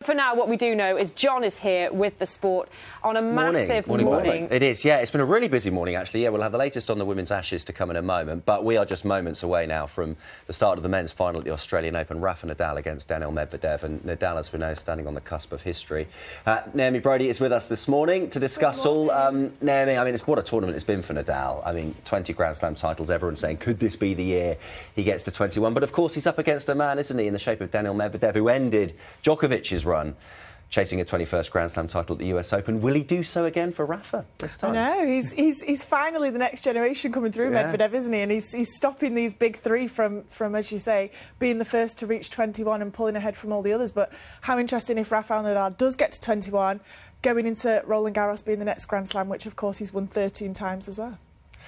for now, what we do know is John is here with the sport on a massive morning. It is, yeah. It's been a really busy morning, actually. Yeah, we'll have the latest on the women's Ashes to come in a moment, but we are just moments away now from the start of the men's final at the Australian Open. Rafa Nadal against Daniil Medvedev, and Nadal, as we know, standing on the cusp of history. Naomi Broady is with us this morning to discuss all. Naomi, I mean, what a tournament it's been for Nadal. I mean, 20 Grand Slam titles, everyone's saying, could this be the year he gets to 21? But of course, he's up against a man, isn't he, in the shape of Daniil Medvedev, who ended Djokovic's run, chasing a 21st Grand Slam title at the US Open. Will he do so again for Rafa this time? I know, he's finally the next generation coming through, Medvedev, isn't he? And he's stopping these big three from, as you say, being the first to reach 21 and pulling ahead from all the others. But how interesting if Rafael Nadal does get to 21, going into Roland Garros being the next Grand Slam, which, of course, he's won 13 times as well.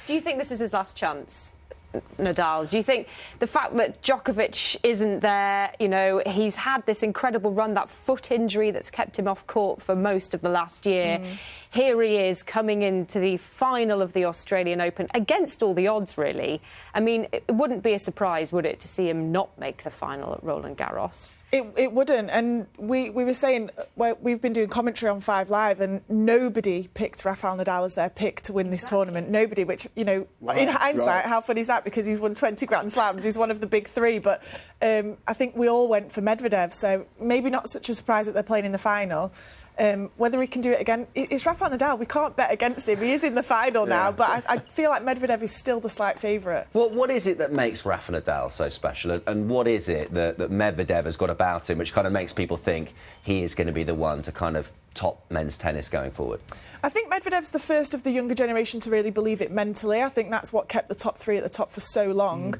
Do you think this is his last chance, Nadal? Do you think the fact that Djokovic isn't there, you know, he's had this incredible run, that foot injury that's kept him off court for most of the last year. Here he is coming into the final of the Australian Open against all the odds, really. I mean, it wouldn't be a surprise, would it, to see him not make the final at Roland Garros? It wouldn't, and we were saying, well, we've been doing commentary on 5 Live, and nobody picked Rafael Nadal as their pick to win this tournament. Nobody, which, you know, in hindsight, how funny is that? Because he's won 20 Grand Slams, he's one of the big three, but I think we all went for Medvedev, so maybe not such a surprise that they're playing in the final. Whether he can do it again, it's Rafael Nadal. We can't bet against him. He is in the final now, but I feel like Medvedev is still the slight favourite. Well, what is it that makes Rafa Nadal so special, and what is it that Medvedev has got about him which kind of makes people think he is going to be the one to kind of top men's tennis going forward? I think Medvedev's the first of the younger generation to really believe it mentally. I think that's what kept the top three at the top for so long.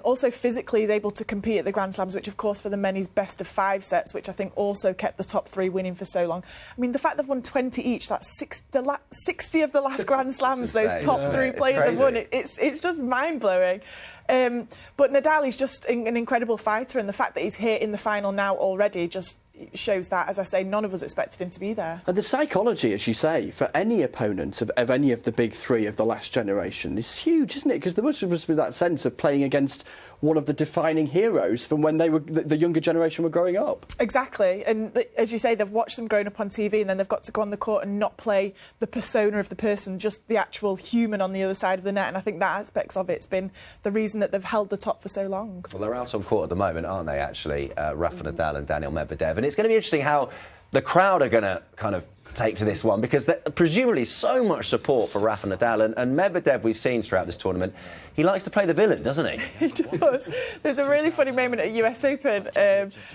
Also, physically, he's able to compete at the Grand Slams, which, of course, for the men is best of 5 sets, which I think also kept the top three winning for so long. I mean, the fact they've won 20 each, that's 60 of the last Grand Slams those top three players have won. It's just mind-blowing. But Nadal is just an incredible fighter, and the fact that he's here in the final now already just shows that, as I say, none of us expected him to be there. And the psychology, as you say, for any opponent of any of the big three of the last generation is huge, isn't it? Because there must be that sense of playing against one of the defining heroes from when they were the younger generation were growing up. Exactly, and as you say, they've watched them growing up on TV, and then they've got to go on the court and not play the persona of the person, just the actual human on the other side of the net. And I think that aspects of it's been the reason that they've held the top for so long. Well, they're out on court at the moment, aren't they, actually, Rafa Nadal and Daniil Medvedev? And it's going to be interesting how the crowd are going to kind of take to this one, because presumably so much support for Rafa Nadal, and Medvedev we've seen throughout this tournament, he likes to play the villain, doesn't he? He does. There's a really funny moment at US Open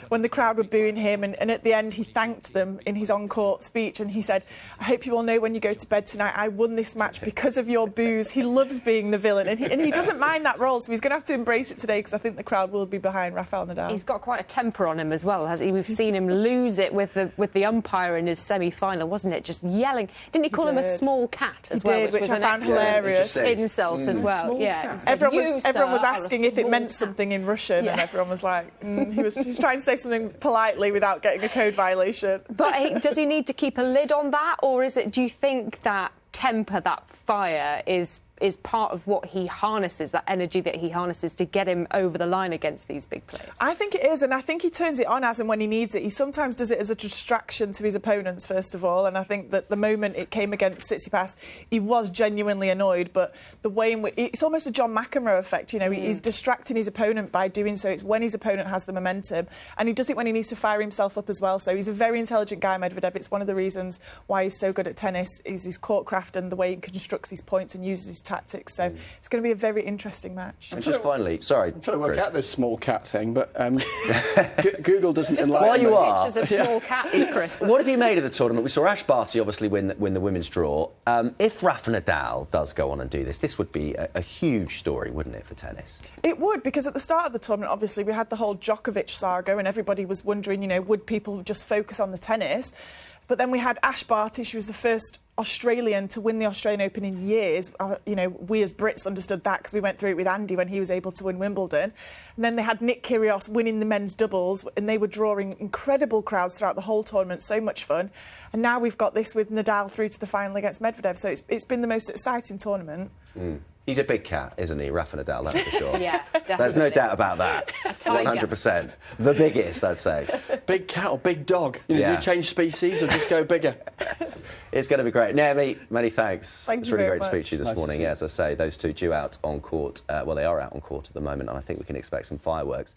when the crowd were booing him, and at the end he thanked them in his on-court speech, and he said, "I hope you all know when you go to bed tonight, I won this match because of your boos." He loves being the villain, and he doesn't mind that role, so he's going to have to embrace it today, because I think the crowd will be behind Rafael Nadal. He's got quite a temper on him as well, hasn't he? We've seen him lose it with the umpire in his semi-final, wasn't it? Just yelling. Didn't he call him a small cat as well? Which I found hilarious. Insult as well. Yeah. Everyone was asking if it meant something in Russian, and everyone was like, he was trying to say something politely without getting a code violation. But does he need to keep a lid on that, or do you think that temper, that fire, is part of what he harnesses, that energy that he harnesses to get him over the line against these big players? I think it is, and I think he turns it on as and when he needs it. He sometimes does it as a distraction to his opponents, first of all, and I think that the moment it came against Tsitsipas, he was genuinely annoyed, but the way in which... It's almost a John McEnroe effect, you know, he's distracting his opponent by doing so. It's when his opponent has the momentum, and he does it when he needs to fire himself up as well. So he's a very intelligent guy, Medvedev. It's one of the reasons why he's so good at tennis, is his court craft and the way he constructs his points and uses his tactics. So it's going to be a very interesting match. And just finally, sorry, I'm trying to work out this small cat thing, but Google doesn't enlighten me. While you are, pictures of small cats, Chris. What have you made of the tournament? We saw Ash Barty obviously win the women's draw. If Rafa Nadal does go on and do this would be a huge story, wouldn't it, for tennis? It would, because at the start of the tournament, obviously, we had the whole Djokovic saga, and everybody was wondering, you know, would people just focus on the tennis? But then we had Ash Barty. She was the first Australian to win the Australian Open in years. You know, we as Brits understood that because we went through it with Andy when he was able to win Wimbledon. And then they had Nick Kyrgios winning the men's doubles, and they were drawing incredible crowds throughout the whole tournament. So much fun. And now we've got this with Nadal through to the final against Medvedev. So it's been the most exciting tournament. He's a big cat, isn't he, Rafa Nadal, that's for sure. Yeah, definitely. There's no doubt about that. A tiger. 100%. The biggest, I'd say. Big cat or big dog? You know, Yeah. do you change species or just go bigger? It's going to be great. Naomi, many thanks. Thank it's you really very great to speak to you much. this Nice to morning. see you. Yeah, as I say, those two due out on court. Well, they are out on court at the moment, and I think we can expect some fireworks.